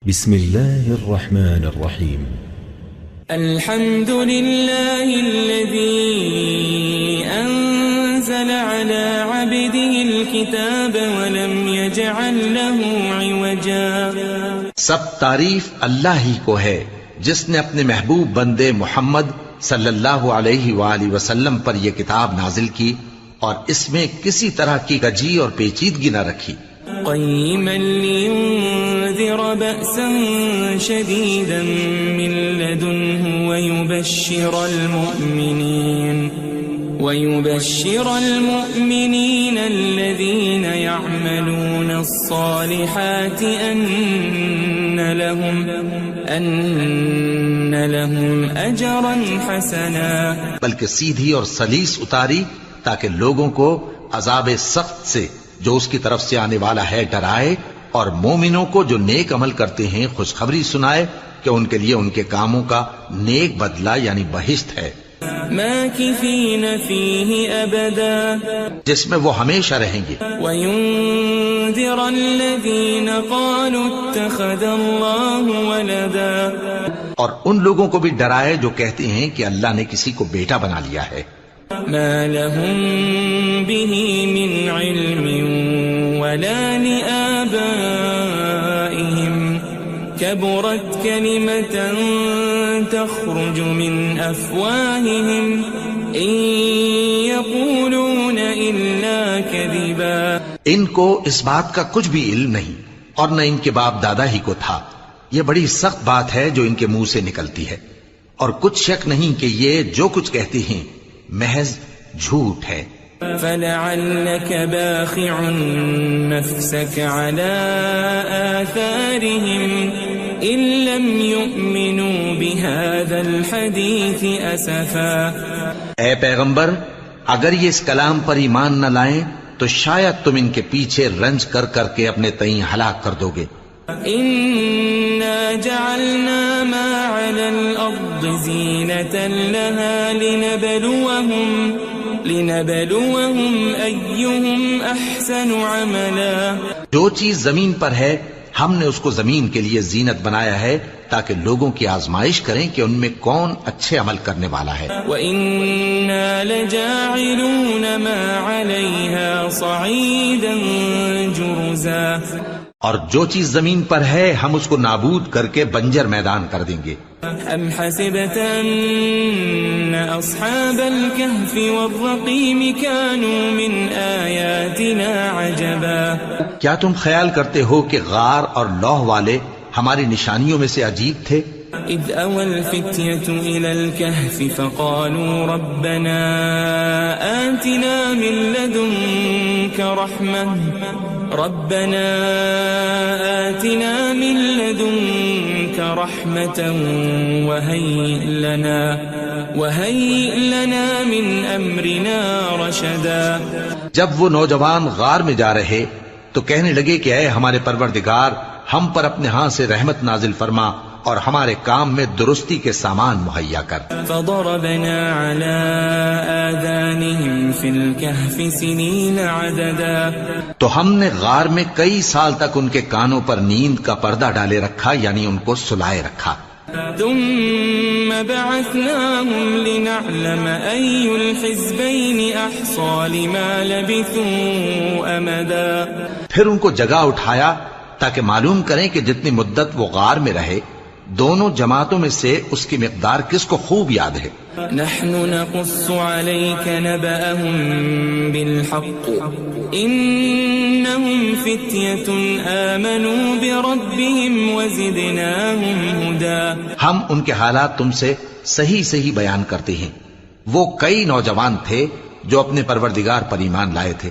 بسم الله الرحمن الرحيم. الحمد لله الذي أنزل على عبده الكتاب ولم يجعل له عوجا. سب تعریف اللہ ہی کو ہے جس نے اپنے محبوب بندے محمد صلی اللہ علیہ وآلہ وسلم پر یہ کتاب نازل کی اور اس میں کسی طرح کی کجی اور پیچیدگی نہ رکھی. قيما لينذر بأسا شديدا من لدنه ويبشر المؤمنين الذين يعملون الصالحات أن لهم أجرا حسنا. بلکہ سیدھی اور سلیس اتاری تاکہ لوگوں کو عذاب سخت سے جو اس کی طرف سے آنے والا ہے ڈرائے، اور مومنوں کو جو نیک عمل کرتے ہیں خوشخبری سنائے کہ ان کے لیے ان کے کاموں کا نیک بدلہ یعنی بہشت ہے، ماکثین فیہ ابدا، جس میں وہ ہمیشہ رہیں گے. وینذر الذین قالوا اتخذ اللہ ولدا، اور ان لوگوں کو بھی ڈرائے جو کہتے ہیں کہ اللہ نے کسی کو بیٹا بنا لیا ہے. ما لهم به من علم ولا لآبائهم كبرت كلمة تخرج من أفواههم إن يقولون إلا كذبا. ان کو اس بات کا کچھ بھی علم نہیں اور نہ ان کے باپ دادا ہی کو تھا. یہ بڑی سخت بات ہے جو ان کے منہ سے نکلتی ہے، اور کچھ شک نہیں کہ یہ جو کچھ کہتے ہیں محض جھوٹ ہے. فلعلك باخع نفسك على آثارهم إن لم يؤمنوا بهذا الحديث أسفا. اے پیغمبر، اگر یہ اس کلام پر ایمان نہ لائیں تو شاید تم ان کے پیچھے رنج کر کر کے اپنے تئیں ہلاک کر دو گے. إنا جعلنا ما على الأرض زينة لها لنبلوهم أيهم أحسن عملا. جو چیز زمین پر ہے ہم نے اس کو زمین کے لیے زینت بنایا ہے تاکہ لوگوں کی آزمائش کریں کہ ان میں کون اچھے عمل کرنے والا ہے. وَإِنَّا لَجَاعِلُونَ مَا عَلَيْهَا صَعِيدًا جُرُزًا. اور جو چیز زمین پر ہے ہم اس کو نابود کر کے بنجر میدان کر دیں گے. أَمْ حَسِبْتَ أَنَّ أَصْحَابَ الْكَهْفِ وَالرَّقِيمِ كَانُوا مِنْ آيَاتِنَا عَجَبًا. کیا تم خیال کرتے ہو کہ غار اور لوح والے ہماری نشانیوں میں سے عجیب تھے؟ إِذْ أَوَى الْفِتْيَةُ إِلَى الْكَهْفِ فَقَالُوا رَبَّنَا آتِنَا مِن لَّدُنكَ رَحْمَةً وَهَيِّئْ لَنَا مِنْ أَمْرِنَا رَشَدًا. جب وہ نوجوان غار میں جا رہے تو کہنے لگے کہ اے ہمارے پروردگار، ہم پر اپنے ہاں سے رحمت نازل فرما اور ہمارے کام میں درستی کے سامان مہیا کر. فضربنا على آذانهم في الكهف سنين عددا. تو ہم نے غار میں کئی سال تک ان کے کانوں پر نیند کا پردہ ڈالے رکھا، یعنی ان کو سلائے رکھا. ثم بعثناهم لنعلم أي الحزبين أحصى لما لبثوا أمدا. پھر ان کو جگہ اٹھایا تاکہ معلوم کریں کہ جتنی مدت وہ غار میں رہے دونوں جماعتوں میں سے اس کی مقدار کس کو خوب یاد ہے. نحن نقص عليك نبأهم بالحق إنهم فتية آمنوا بربهم وزدناهم هدى. ہم ان کے حالات تم سے صحیح بیان کرتے ہیں. وہ کئی نوجوان تھے جو اپنے پروردگار پر ایمان لائے تھے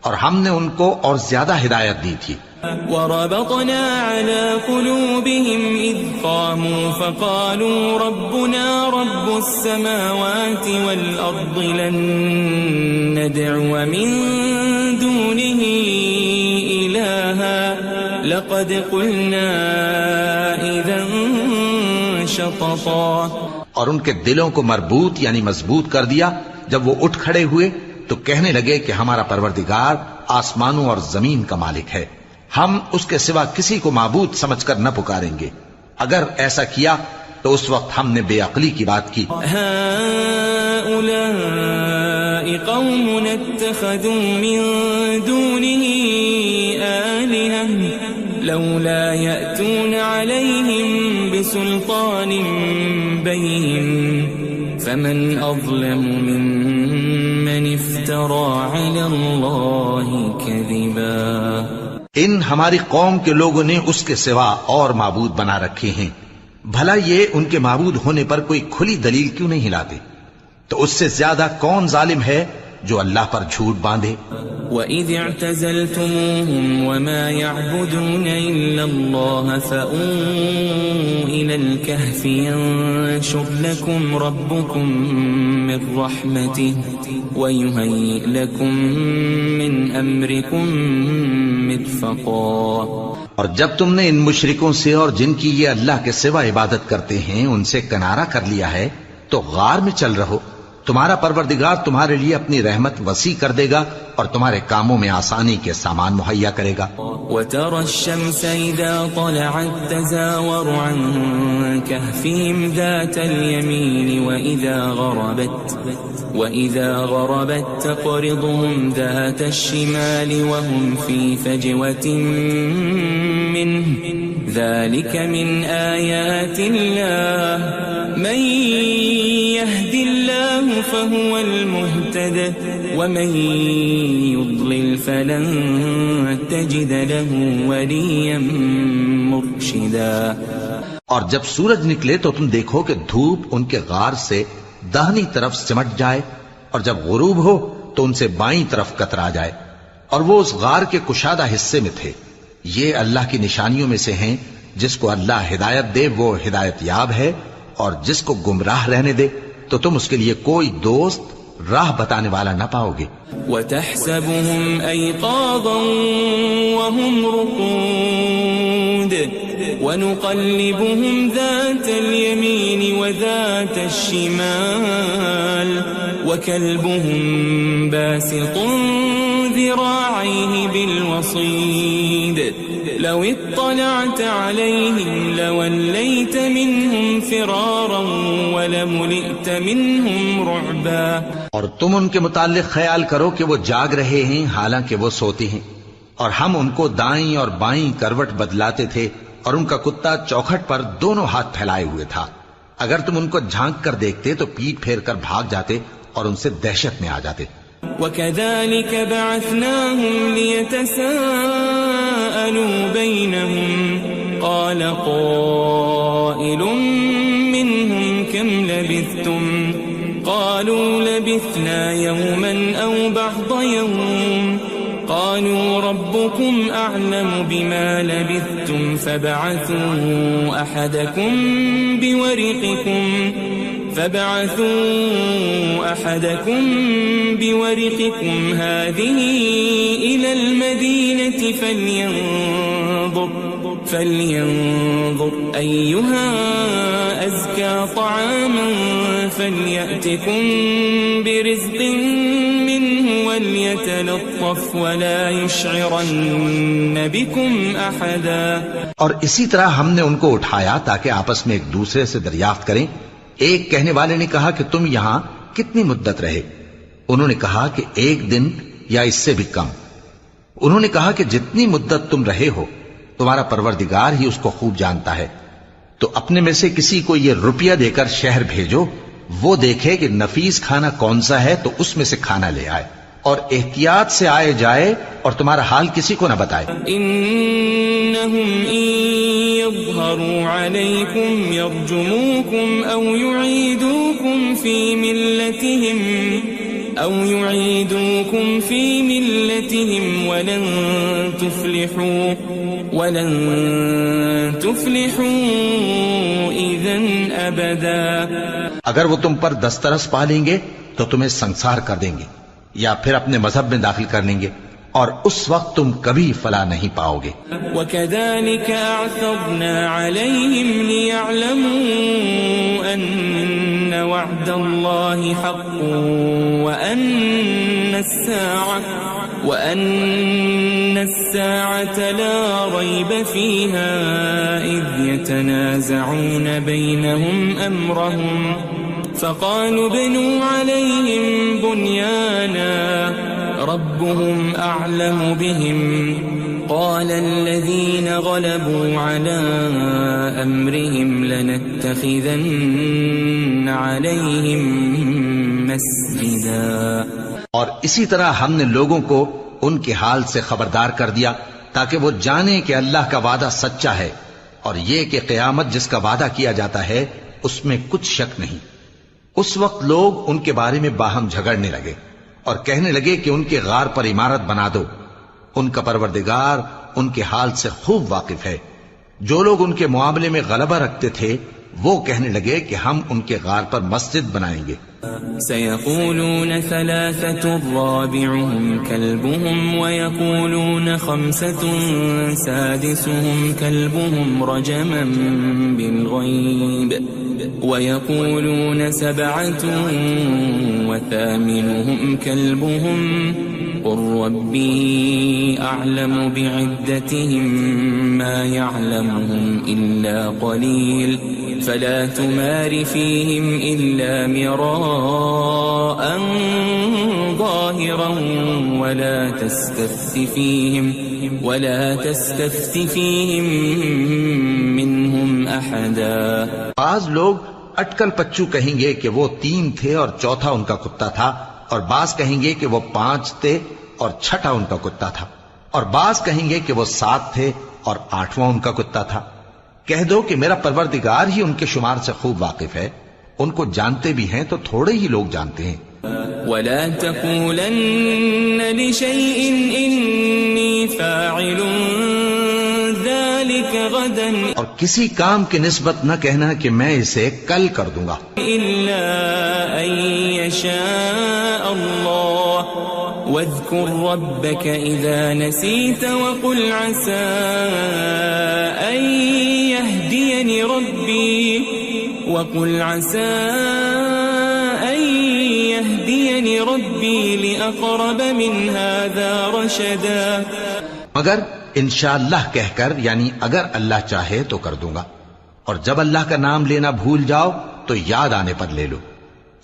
اور ہم نے ان کو اور زیادہ ہدایت دی تھی. وربطنا على قلوبهم إذ قاموا فقالوا ربنا رب السماوات والأرض لن ندعو من دونه إلها لقد قلنا إذا شططا. اور ان کے دلوں کو مربوط یعنی مضبوط کر دیا. جب وہ اٹھ کھڑے ہوئے تو کہنے لگے کہ ہمارا پروردگار آسمانوں اور زمین کا مالک ہے، ہم اس کے سوا کسی کو معبود سمجھ کر نہ پکاریں گے. اگر ایسا کیا تو اس وقت ہم نے بے عقلی کی بات کی. هؤلاء قوم اتخذوا من دونه آلهة لولا يأتون عليهم بسلطان بين فمن أظلم ممن افترى على الله كذبا. ان ہماری قوم کے لوگوں نے اس کے سوا اور معبود بنا رکھے ہیں. بھلا یہ ان کے معبود ہونے پر کوئی کھلی دلیل کیوں نہیں لاتے؟ تو اس سے زیادہ کون ظالم ہے جو اللہ پر جھوٹ باندھے؟ وَإِذِ اعْتَزَلْتُمُوهُمْ وَمَا يَعْبُدُونَ إِلَّا اللَّهَ فَأْوُوا إِلَى الْكَهْفِ يَنشُرْ لَكُمْ رَبُّكُمْ مِنْ رَحْمَتِهِ وَيُهَيِّئْ لَكُمْ مِنْ أَمْرِكُمْ مِرْفَقًا. اور جب تم نے ان مشرکوں سے اور جن کی یہ اللہ کے سوا عبادت کرتے ہیں ان سے کنارہ کر لیا ہے تو غار میں چل رہو. تمہارا پروردگار تمہارے لیے اپنی رحمت وسیع کر دے گا اور تمہارے کاموں میں آسانی کے سامان مہیا کرے گا. وَتَرَى الشَّمْسَ إِذَا طَلَعَتْ تَزَاوَرُ عَنْ كَهْفِهِمْ ذَاتَ الْيَمِينِ وَإِذَا غَرَبَتْ تَقْرِضُهُمْ ذَاتَ الشِّمَالِ وَهُمْ فِي فَجْوَةٍ مِّنْهُ ذَلِكَ مِنْ آيَاتِ اللَّهِ مَنْ يَهْدِ اللَّهُ فَهُوَ الْمُهْتَدِ وَمَنْ يُضْلِلْ فَلَنْ تَجِدَ لَهُ وَلِيًّا مُرْشِدًا. اور جب سورج نکلے تو تم دیکھو کہ دھوپ ان کے غار سے داہنی طرف سمٹ جائے اور جب غروب ہو تو ان سے بائیں طرف کترا جائے اور وہ اس غار کے کشادہ حصے میں تھے. یہ اللہ کی نشانیوں میں سے ہیں. جس کو اللہ ہدایت دے وہ ہدایت یاب ہے اور جس کو گمراہ رہنے دے تو تم اس کے لیے کوئی دوست راہ بتانے والا نہ پاؤ گے. وَتَحْسَبُهُمْ أَيْقَاظًا وَهُمْ رُقُودٌ وَنُقَلِّبُهُمْ ذَاتَ الْيَمِينِ وَذَاتَ الشِّمَالِ وَكَلْبُهُمْ بَاسِطٌ ذِرَاعَيْهِ بِالْوَصِيدِ لَوِ اطَّلَعْتَ عَلَيْهِمْ لَوَلَّيْتَ مِنْهُمْ فِرَارًا وَلَمُلِئْتَ مِنْهُمْ رُعْبًا. اور تم ان کے متعلق خیال کرو کہ وہ جاگ رہے ہیں حالانکہ وہ سوتے ہیں اور ہم ان کو دائیں اور بائیں کروٹ بدلاتے تھے اور ان کا کتا چوکھٹ پر دونوں ہاتھ پھیلائے ہوئے تھا. اگر تم ان کو جھانک کر دیکھتے تو پیٹ پھیر کر بھاگ جاتے اور ان سے دہشت میں آ جاتے. وَكَذَلِكَ بَعَثْنَاهُمْ لِيَتَسَاءَلُوا بَيْنَهُمْ قَالَ قَائِلٌ مِّنْهُمْ كَمْ لَبِثْتُمْ قَالُوا لَبِثْنَا يَوْمًا أَوْ بَعْضَ يَوْمٍ قَالُوا رَبُّكُمْ أَعْلَمُ بِمَا لَبِثْتُمْ فَابْعَثُوا أَحَدَكُمْ بِوَرِقِكُمْ هَذِهِ إِلَى الْمَدِينَةِ فَلْيَنظُرْ أَيُّهَا أَزْكَى طَعَامًا فَلْيَأْتِكُمْ بِرِزْقٍ مِّنْهُ وَلْيَتَلَطَّفْ وَلَا يُشْعِرَنَّ بِكُمْ أَحَدًا. اور اسی طرح ہم نے ان کو اٹھایا تاکہ آپس میں ایک دوسرے سے دریافت کریں. ایک کہنے والے نے کہا کہ تم یہاں کتنی مدت رہے؟ انہوں نے کہا کہ 1 دن یا اس سے بھی کم. انہوں نے کہا کہ جتنی مدت تم رہے ہو تمہارا پروردگار ہی اس کو خوب جانتا ہے. تو اپنے میں سے کسی کو یہ روپیہ دے کر شہر بھیجو، وہ دیکھے کہ نفیس کھانا کون سا ہے تو اس میں سے کھانا لے آئے اور احتیاط سے آئے جائے اور تمہارا حال کسی کو نہ بتائے. انہم ان یظہروا علیکم یرجموکم او یعیدوکم فی ملتہم ولن تفلحوا اذن ابدا. اگر وہ تم پر دسترس پا لیں گے تو تمہیں سنسار کر دیں گے یا پھر اپنے مذہب میں داخل کر لیں گے اور اس وقت تم کبھی فلاح نہیں پاؤ گے. وَكَذَلِكَ أَعْثَرْنَا عَلَيْهِمْ لِيَعْلَمُوا أَنَّ وَعْدَ اللَّهِ حَقٌّ وَأَنَّ وأن الساعة لا ريب فيها إذ يتنازعون بينهم أمرهم فقالوا ابنوا عليهم بنيانا ربهم أعلم بهم قال الذين غلبوا على أمرهم لنتخذن عليهم مسجدا. اور اسی طرح ہم نے لوگوں کو ان کے حال سے خبردار کر دیا تاکہ وہ جانیں کہ اللہ کا وعدہ سچا ہے اور یہ کہ قیامت جس کا وعدہ کیا جاتا ہے اس میں کچھ شک نہیں. اس وقت لوگ ان کے بارے میں باہم جھگڑنے لگے اور کہنے لگے کہ ان کے غار پر عمارت بنا دو. ان کا پروردگار ان کے حال سے خوب واقف ہے. جو لوگ ان کے معاملے میں غلبہ رکھتے تھے وہ کہنے لگے کہ ہم ان کے غار پر مسجد بنائیں گے. سيقولون ثلاثة رابعهم كلبهم ويقولون خمسة سادسهم كلبهم رجما بالغيب ويقولون سبعة وثامنهم كلبهم قل ربي أعلم بعدتهم ما يعلمهم إلا قليل فلا تمار فيهم إلا مراء ظاهرا ولا تستفت فيهم منهم أحدا. بعض لوگ اٹکل پچو کہیں گے کہ وہ 3 تھے اور چوتھا ان کا کتا تھا، اور بعض کہیں گے کہ وہ 5 تھے اور چھٹا ان کا کتا تھا، اور بعض کہیں گے کہ وہ 7 تھے اور 8واں ان کا کتا تھا. کہہ دو کہ میرا پروردگار ہی ان کے شمار سے خوب واقف ہے، ان کو جانتے بھی ہیں تو تھوڑے ہی لوگ جانتے ہیں. ولا تقولن لشيء إني فاعل ذلك غدا اور کسی کام کی نسبت نہ کہنا کہ میں اسے کل کر دوں گا إلا أن يشاء الله واذكر ربك إذا نسيت وقل عسى أن يهديني ربي لأقرب من هذا رشدا. مگر انشاءاللہ کہہ کر، یعنی اگر اللہ چاہے تو کر دوں گا، اور جب اللہ کا نام لینا بھول جاؤ تو یاد آنے پر لے لو،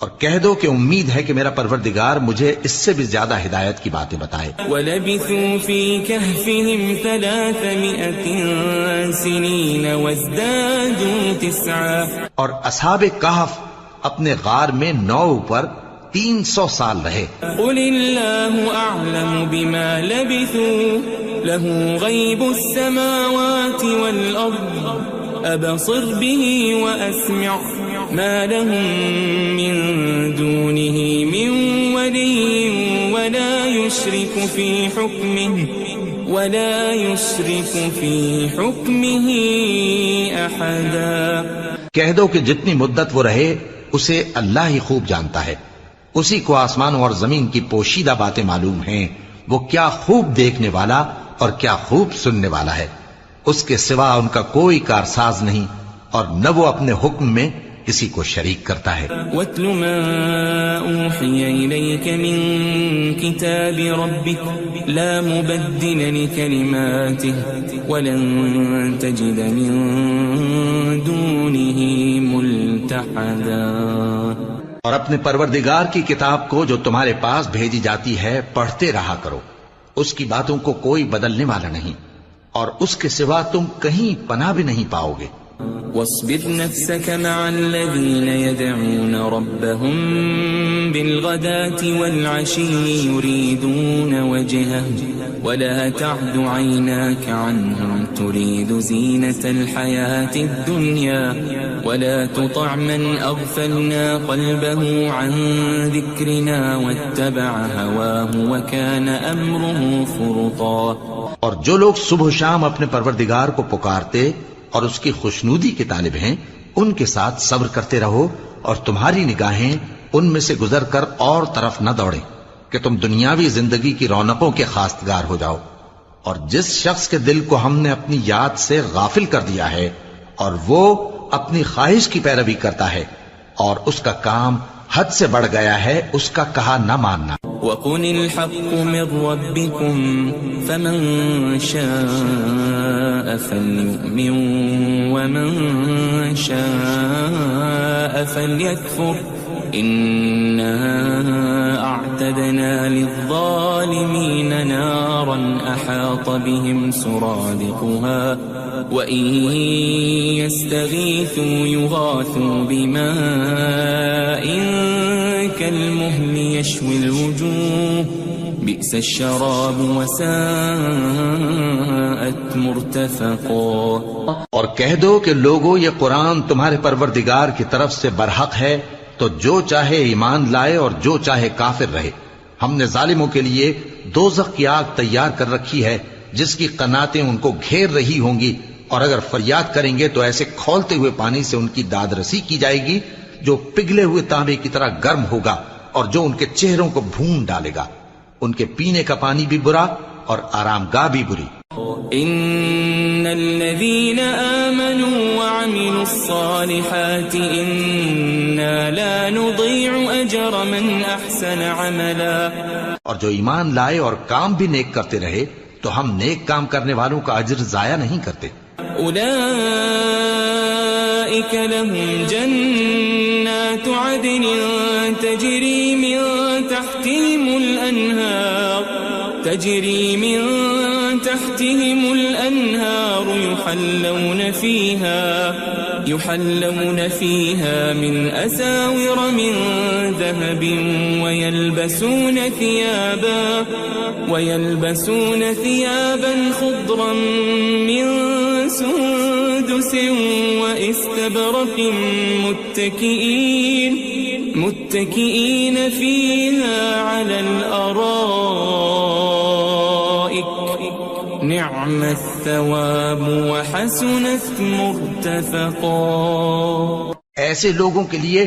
اور کہہ دو کہ امید ہے کہ میرا پروردگار مجھے اس سے بھی زیادہ ہدایت کی باتیں بتائے. وَلَبِثُوا فِي كَهْفِهِمْ 300 سِنِينَ وَازْدَادُوا 9. اور اصحاب کہف اپنے غار میں 9 پر 300 سال رہے. قُلِ اللَّهُ أَعْلَمُ بِمَا لَبِثُوا لَهُ غَيْبُ السَّمَاوَاتِ وَالْأَرْضِ أَبْصِرْ بِهِ وَأَسْمِعْ مَا لَهُم مِّن دُونِهِ مِن وَلِيٍّ وَلَا يُشْرِكُ فِي حُكْمِهِ أَحَدًا. کہہ دو کہ جتنی مدت وہ رہے اسے اللہ ہی خوب جانتا ہے، اسی کو آسمانوں اور زمین کی پوشیدہ باتیں معلوم ہیں. وہ کیا خوب دیکھنے والا اور کیا خوب سننے والا ہے. اس کے سوا ان کا کوئی کارساز نہیں، اور نہ وہ اپنے حکم میں کسی کو شریک کرتا ہے. وَاتْلُ مَا أُوحِيَ إِلَيْكَ مِن كِتَابِ رَبِّكَ لَا مُبَدِّلَ لِكَلِمَاتِهِ وَلَن تَجِدَ مِن دُونِهِ مُلْتَحَدًا. اور اپنے پروردگار کی کتاب کو جو تمہارے پاس بھیجی جاتی ہے پڑھتے رہا کرو، اس کی باتوں کو کوئی بدلنے والا نہیں، اور اس کے سوا تم کہیں پناہ بھی نہیں پاؤ گے. واصبر نفسك مع الذين يدعون ربهم بالغداة والعشي يريدون وجهه ولا تعد عيناك عنهم تريد زينة الحياة الدنيا ولا تطع من أغفلنا قلبه عن ذكرنا واتبع هواه وكان أمره فرطا. اور جو لوگ صبح و شام اپنے پروردگار کو پکارتے اور اس کی خوشنودی کے طالب ہیں، ان کے ساتھ صبر کرتے رہو، اور تمہاری نگاہیں ان میں سے گزر کر اور طرف نہ دوڑیں کہ تم دنیاوی زندگی کی رونقوں کے خواستگار ہو جاؤ. اور جس شخص کے دل کو ہم نے اپنی یاد سے غافل کر دیا ہے اور وہ اپنی خواہش کی پیروی کرتا ہے اور اس کا کام حد سے بڑھ گیا ہے، اس کا کہا نہ ماننا. وقل الحق من ربكم فمن شاء فليؤمن ومن شاء فليكفر إنا أعتدنا للظالمين نارا أحاط بهم سرادقها وإن يستغيثوا يغاثوا بماء كالمهل يشوي الوجوه بئس الشراب وساءت مرتفقا. اور کہہ دو کہ لوگو یہ قرآن تمہارے پروردگار کی طرف سے برحق ہے، تو جو چاہے ایمان لائے اور جو چاہے کافر رہے. ہم نے ظالموں کے لیے دوزخ کی آگ تیار کر رکھی ہے جس کی قناتیں ان کو گھیر رہی ہوں گی، اور اگر فریاد کریں گے تو ایسے کھولتے ہوئے پانی سے ان کی داد رسی کی جائے گی جو پگھلے ہوئے تانبے کی طرح گرم ہوگا اور جو ان کے چہروں کو بھون ڈالے گا. ان کے پینے کا پانی بھی برا اور آرام گاہ بھی بری. ان الذين آمنوا وعملوا الصالحات انا لا نضيع اجر من احسن عملا. اور جو ایمان لائے اور کام بھی نیک کرتے رہے تو ہم نیک کام کرنے والوں کا اجر ضائع نہیں کرتے. اولئك لهم جنات عدن تجري من تحتهم الأنهار يحلون فيها من أساور من ذهب ويلبسون ثيابا خضرا من سندس واستبرق متكئين فيها على الأرائك نعم الثواب وحسنت مرتفقا. ایسے لوگوں کے لیے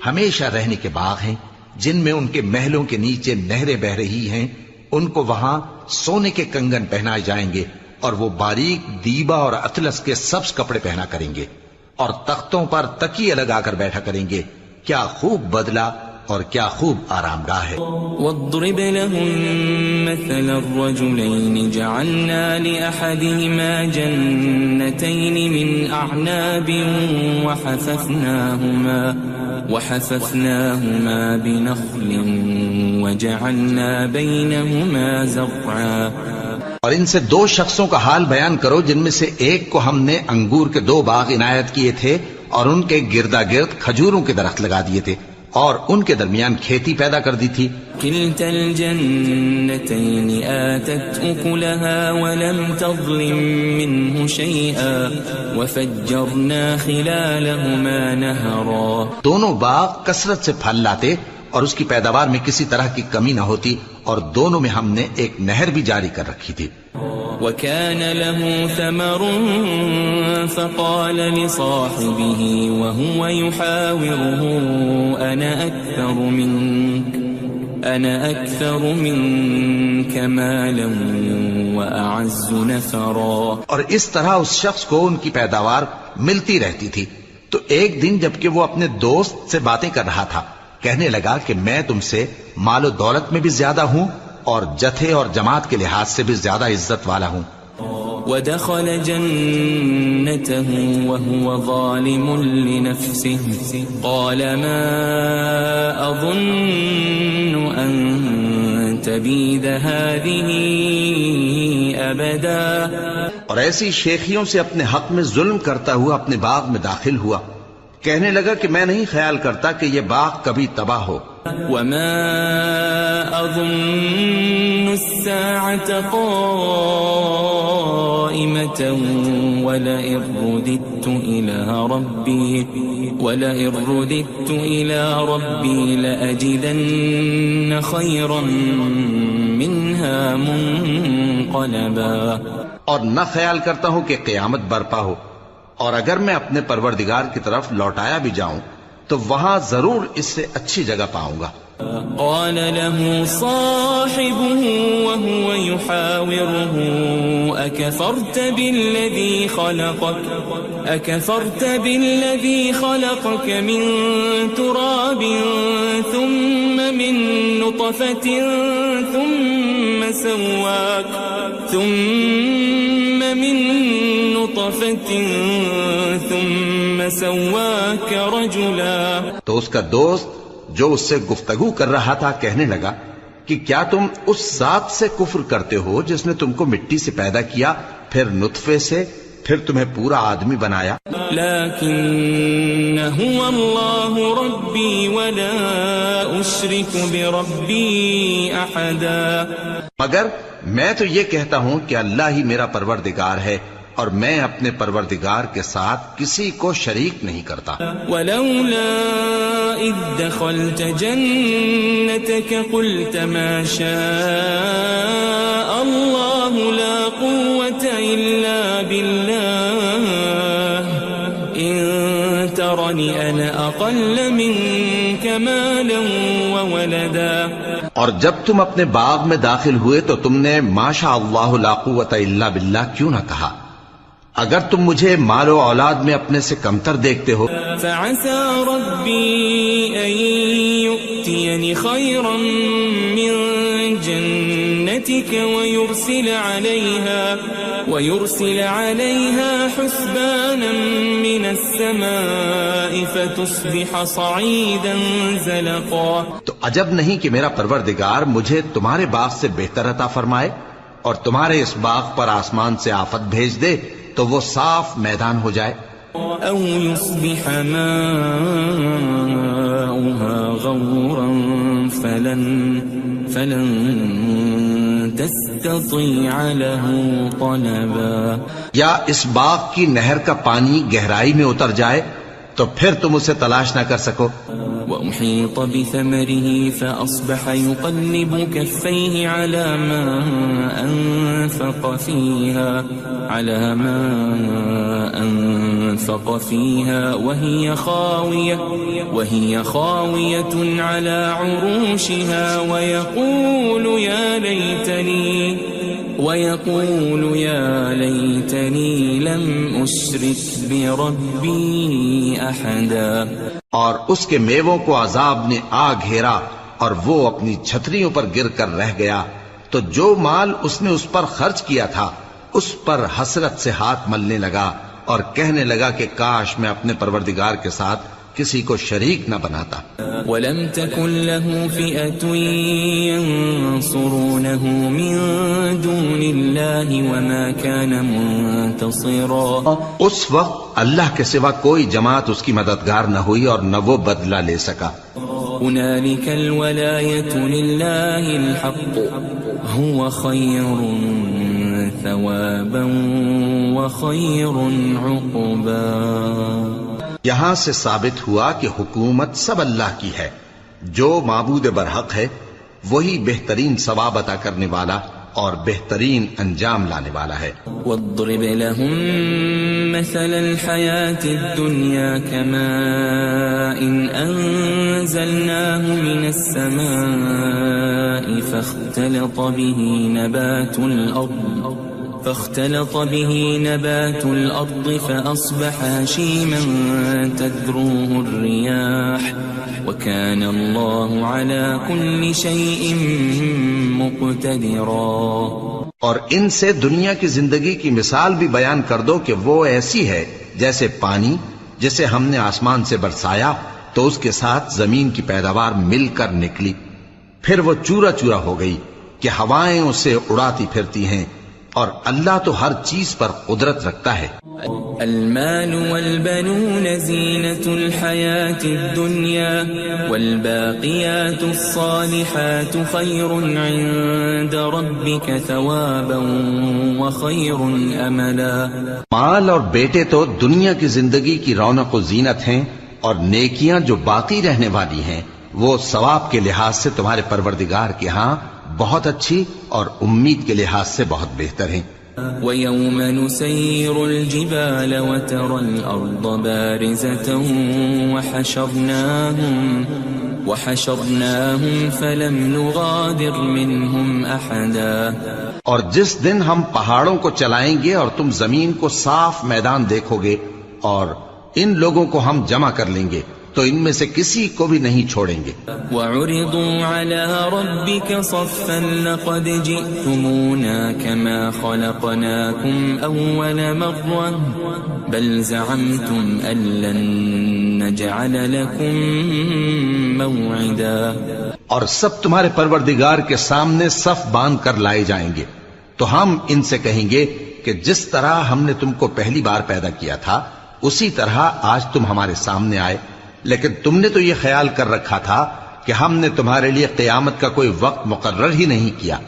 ہمیشہ رہنے کے باغ ہیں جن میں ان کے محلوں کے نیچے نہریں بہ رہی ہیں. ان کو وہاں سونے کے کنگن پہنائے جائیں گے اور وہ باریک دیبا اور اطلس کے سبز کپڑے پہنا کریں گے اور تختوں پر تکیے لگا کر بیٹھا کریں گے. کیا خوب بدلہ اور کیا خوب آرام گاہ ہے. واضرب لهم مثل الرجلين جعلنا لأحدهما جنتين من أعناب وحففناهما بنخل وجعلنا بينهما زرعا. اور ان سے دو شخصوں کا حال بیان کرو جن میں سے ایک کو ہم نے انگور کے 2 باغ عنایت کیے تھے اور ان کے گردا گرد کھجوروں کے درخت لگا دیے تھے اور ان کے درمیان کھیتی پیدا کر دی تھی. كلتا الجنتين آتت أكلها ولم تظلم منه شيئا وفجرنا خلالهما نهرا. دونوں باغ کثرت سے پھل لاتے اور اس کی پیداوار میں کسی طرح کی کمی نہ ہوتی اور دونوں میں ہم نے ایک نہر بھی جاری کر رکھی تھی. وكان له ثمر فقال لصاحبه وهو يحاوره أنا أكثر منك مالا وأعز نفرا. اور اس طرح اس شخص کو ان کی پیداوار ملتی رہتی تھی. تو ایک دن جبکہ وہ اپنے دوست سے باتیں کر رہا تھا کہنے لگا کہ میں تم سے مال و دولت میں بھی زیادہ ہوں اور جتھے اور جماعت کے لحاظ سے بھی زیادہ عزت والا ہوں. ودخل جنته وهو ظالم لنفسه قال ما أظن أن تبيد هذه أبدا. اور ایسی شیخیوں سے اپنے حق میں ظلم کرتا ہوا اپنے باغ میں داخل ہوا. کہنے لگا کہ میں نہیں خیال کرتا کہ یہ باغ کبھی تباہ ہو. وما أظن الساعة قائمة ولئن رددت إلى ربي لأجدن خيرا منها منقلبا. اور نہ خیال کرتا ہوں کہ قیامت برپا ہو اور اگر میں اپنے پروردگار کی طرف لوٹایا بھی جاؤں تو وہاں ضرور اس سے اچھی جگہ پاؤں گا. قال له صاحبه وهو يحاوره أكفرت بالذي خلقك من تراب ثم من نطفة ثم سواك رجلا. تو اس کا دوست جو اس سے گفتگو کر رہا تھا کہنے لگا کہ کیا تم اس ذات سے کفر کرتے ہو جس نے تم کو مٹی سے پیدا کیا، پھر نطفے سے، پھر تمہیں پورا آدمی بنایا. لیکن هو اللہ ربی ولا اشرک بربی احدا. مگر میں تو یہ کہتا ہوں کہ اللہ ہی میرا پروردگار ہے اور میں اپنے پروردگار کے ساتھ کسی کو شریک نہیں کرتا. ولولا اذ دخلت جنتك قلت ما شاء الله لا قوة الا بالله ان ترني انا اقل منك مالا وولدا. اور جب تم اپنے باغ میں داخل ہوئے تو تم نے ما شاء اللہ لا قوت الا باللہ کیوں نہ کہا؟ اگر تم مجھے مال و اولاد میں اپنے سے کمتر دیکھتے ہو. فعسى ربي أن يؤتيني خيرا من جنتك ويرسل عليها حسبانا من السماء فتصبح صعيدا زلقا. تو عجب نہیں کہ میرا پروردگار مجھے تمہارے باغ سے بہتر عطا فرمائے اور تمہارے اس باغ پر آسمان سے آفت بھیج دے تو وہ صاف میدان ہو جائے. او يصبح ماؤها غورا فلن تستطيع له طلبا. یا اس باغ کی نہر کا پانی گہرائی میں اتر جائے تو پھر تم اسے تلاش نہ کر سکو. وأحيط بثمره فأصبح يقلب كفيه على ما أنفق فيها وهي خاوية على عروشها ويقول يا ليتني لم أشرك بربي أحدا. اور اس کے میووں کو عذاب نے آ گھیرا اور وہ اپنی چھتریوں پر گر کر رہ گیا. تو جو مال اس نے اس پر خرچ کیا تھا اس پر حسرت سے ہاتھ ملنے لگا اور کہنے لگا کہ کاش میں اپنے پروردگار کے ساتھ کسی کو شریک نہ بناتا. وَلَمْ تَكُنْ لَهُ فِئَةٌ يَنصُرُونَهُ مِن دُونِ اللَّهِ وَمَا كَانَ مُنتَصِرًا. اس وقت اللہ کے سوا کوئی جماعت اس کی مددگار نہ ہوئی اور نہ وہ بدلہ لے سکا. هُنَالِكَ الْوَلَایَةُ لِلَّهِ الْحَقُّ هُوَ خَيْرٌ ثَوَابًا وَخَيْرٌ عُقْبًا. یہاں سے ثابت ہوا کہ حکومت سب اللہ کی ہے. جو معبود برحق ہے وہی بہترین ثواب عطا کرنے والا اور بہترین انجام لانے والا ہے. وَاضْرِبْ لَهُم مَّثَلَ الْحَيَاةِ الدُّنْيَا كَمَاءٍ أَنزَلْنَاهُ مِنَ السَّمَاءِ فاختلط به نبات الأرض فأصبح هشيما تذروه الرياح وكان الله على كل شيء مقتدرا. اور ان سے دنیا کی زندگی کی مثال بھی بیان کر دو کہ وہ ایسی ہے جیسے پانی جسے ہم نے آسمان سے برسایا تو اس کے ساتھ زمین کی پیداوار مل کر نکلی، پھر وہ چورا چورا ہو گئی کہ ہوائیں اسے اڑاتی پھرتی ہیں، اور اللہ تو ہر چیز پر قدرت رکھتا ہے. المال والبنون زینة الحیاة الدنیا والباقیات الصالحات خیر عند ربک ثوابا وخیر املا. مال اور بیٹے تو دنیا کی زندگی کی رونق و زینت ہیں، اور نیکیاں جو باقی رہنے والی ہیں وہ ثواب کے لحاظ سے تمہارے پروردگار کے ہاں بہت اچھی اور امید کے لحاظ سے بہت بہتر ہیں. وَيَوْمَ نُسَيِّرُ الْجِبَالَ وَتَرَى الْأَرْضَ بَارِزَةً وَحَشَرْنَاهُمْ فَلَمْ نُغَادِرْ مِنْهُمْ أَحَدًا. اور جس دن ہم پہاڑوں کو چلائیں گے اور تم زمین کو صاف میدان دیکھو گے اور ان لوگوں کو ہم جمع کر لیں گے تو ان میں سے کسی کو بھی نہیں چھوڑیں گے. وَعُرِضُوا عَلَى رَبِّكَ صَفًّا لَقَدْ جِئْتُمُونَا كَمَا خَلَقْنَاكُمْ أَوَّلَ مَرَّةٍ بَلْ زَعَمْتُمْ أَن لَّن نَّجْعَلَ لَكُم مَّوْعِدًا. اور سب تمہارے پروردگار کے سامنے صف باندھ کر لائے جائیں گے تو ہم ان سے کہیں گے کہ جس طرح ہم نے تم کو پہلی بار پیدا کیا تھا اسی طرح آج تم ہمارے سامنے آئے، لیکن تم نے تو یہ خیال کر رکھا تھا کہ ہم نے تمہارے لیے قیامت کا کوئی وقت مقرر ہی نہیں کیا.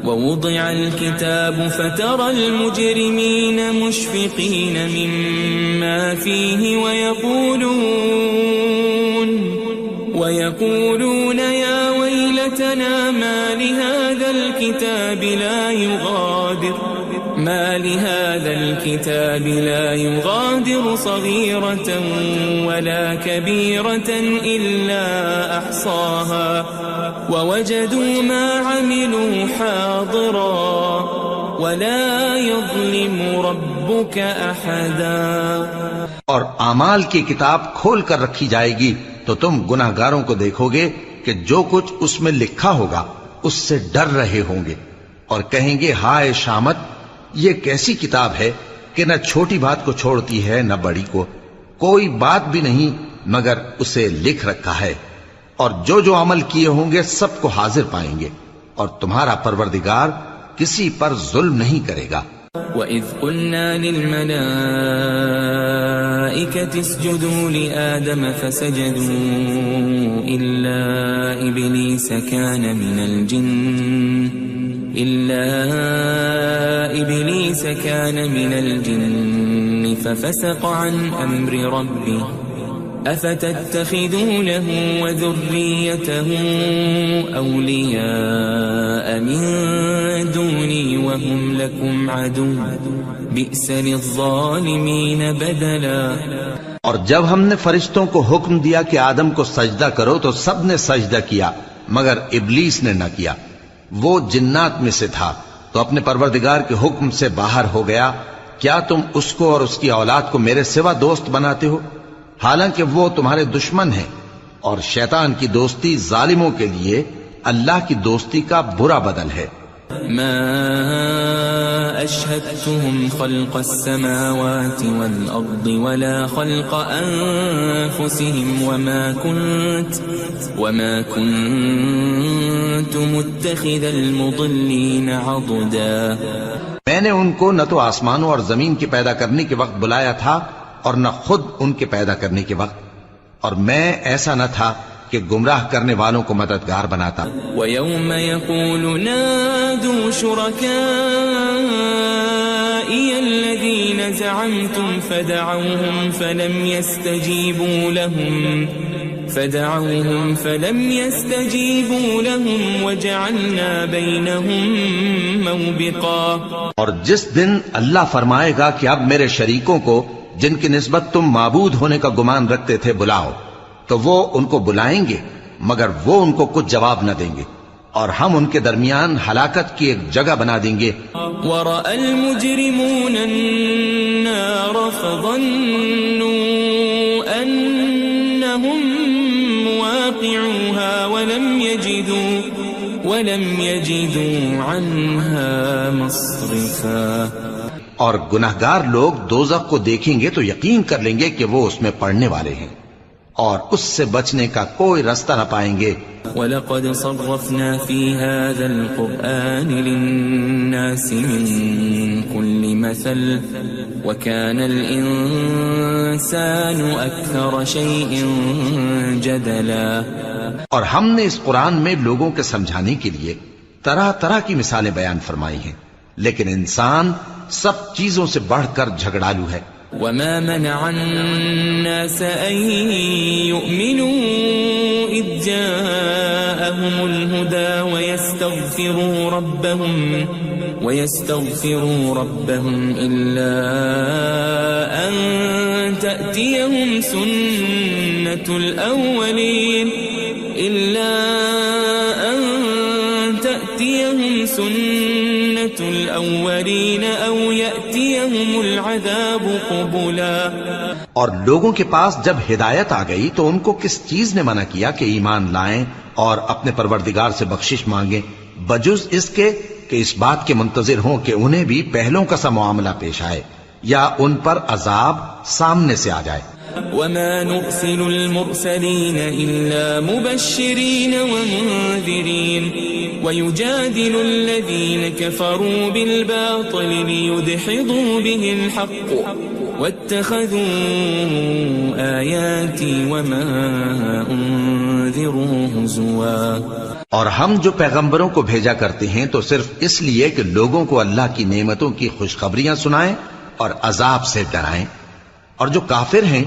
وَوُضِعَ الْكِتَابُ فَتَرَى الْمُجْرِمِينَ مُشْفِقِينَ مِمَّا فِيهِ وَيَقُولُونَ يَا وَيْلَتَنَا مَا لِهَذَا الْكِتَابِ لَا يُغَادِرُ صَغِيرَةً وَلَا كَبِيرَةً إِلَّا أَحْصَاهَا وَوَجَدُوا مَا عَمِلُوا حَاضِرًا وَلَا يَظْلِمُ رَبُّكَ أَحَدًا. اور اعمال کی کتاب کھول کر رکھی جائے گی تو تم گناہ گاروں کو دیکھو گے کہ جو کچھ اس میں لکھا ہوگا اس سے ڈر رہے ہوں گے اور کہیں گے ہائے شامت، یہ کیسی کتاب ہے کہ نہ چھوٹی بات کو چھوڑتی ہے نہ بڑی کو، کوئی بات بھی نہیں مگر اسے لکھ رکھا ہے، اور جو جو عمل کیے ہوں گے سب کو حاضر پائیں گے، اور تمہارا پروردگار کسی پر ظلم نہیں کرے گا. وَإِذْ قُلْنَا لِلْمَلَائِكَةِ اسْجُدُوا لِآدَمَ فَسَجَدُوا إِلَّا إِبْلِيسَ كَانَ مِنَ الْجِنِّ فَفَسَقَ عَنْ أَمْرِ رَبِّهِ أَفَتَتَّخِذُونَهُ وَذُرِّيَّتَهُ أَوْلِيَاءَ مِن دُونِي وَهُمْ لَكُمْ عَدُوٌّ بِئْسَ لِلظَّالِمِينَ بَدَلًا. اور جب ہم نے فرشتوں کو حکم دیا کہ آدم کو سجدہ کرو تو سب نے سجدہ کیا مگر ابلیس نے نہ کیا، وہ جنات میں سے تھا تو اپنے پروردگار کے حکم سے باہر ہو گیا. کیا تم اس کو اور اس کی اولاد کو میرے سوا دوست بناتے ہو حالانکہ وہ تمہارے دشمن ہیں، اور شیطان کی دوستی ظالموں کے لیے اللہ کی دوستی کا برا بدل ہے. ما أشهدتهم خلق السماوات والأرض ولا خلق أنفسهم وما كنت متخذ المضلين عضدا. میں نے ان کو نہ تو آسمانوں اور زمین کے پیدا کرنے کے وقت بلایا تھا اور نہ خود ان کے پیدا کرنے کے وقت، اور میں ایسا نہ تھا کہ گمراہ کرنے والوں کو مددگار بناتا. وَيَوْمَ يَقُولُ نَادُوا شُرَكَائِيَ الَّذِينَ زَعَمْتُمْ فَدَعَوْهُمْ فَلَمْ يَسْتَجِيبُوا لَهُمْ وَجَعَلْنَا بَيْنَهُمْ مَوْبِقًا. اور جس دن اللہ فرمائے گا کہ اب میرے شریکوں کو جن کی نسبت تم معبود ہونے کا گمان رکھتے تھے بلاؤ، تو وہ ان کو بلائیں گے مگر وہ ان کو کچھ جواب نہ دیں گے، اور ہم ان کے درمیان ہلاکت کی ایک جگہ بنا دیں گے. وَرَأَى الْمُجْرِمُونَ النَّارَ فَظَنُّوا أَنَّهُمْ مُوَاقِعُوهَا وَلَمْ يَجِدُوا عَنْهَا مَصْرِفًا. اور گناہگار لوگ دوزخ کو دیکھیں گے تو یقین کر لیں گے کہ وہ اس میں پڑنے والے ہیں اور اس سے بچنے کا کوئی راستہ نہ پائیں گے. وَلَقَدْ صَرَّفْنَا فِي هَذَا الْقُرْآنِ لِلنَّاسِ مِنْ كُلِّ مَثَلٍ وَكَانَ الْإِنسَانُ أَكْثَرَ شَيْءٍ جَدَلًا. اور ہم نے اس قرآن میں لوگوں کے سمجھانے کے لیے طرح طرح کی مثالیں بیان فرمائی ہیں، لیکن انسان سب چیزوں سے بڑھ کر جھگڑالو ہے. وما منع الناس أن يؤمنوا إذ جاءهم الهدى ويستغفروا ربهم إلا أن تأتيهم سنة الأولين أو يأتيهم العذاب قبلا. اور لوگوں کے پاس جب ہدایت آ گئی تو ان کو کس چیز نے منع کیا کہ ایمان لائیں اور اپنے پروردگار سے بخشش مانگیں بجز اس کے کہ اس بات کے منتظر ہوں کہ انہیں بھی پہلوں کا سا معاملہ پیش آئے یا ان پر عذاب سامنے سے آ جائے. وما نرسل المرسلين إلا مبشرين ومنذرين ويجادل الذين كفروا بالباطل ليدحضوا به الحق واتخذوا آياتي وما أنذروا هزوا. اور ہم جو پیغمبروں کو بھیجا کرتے ہیں تو صرف اس لیے کہ لوگوں کو اللہ کی نعمتوں کی خوشخبریاں سنائیں اور عذاب سے ڈرائیں. اور جو کافر ہیں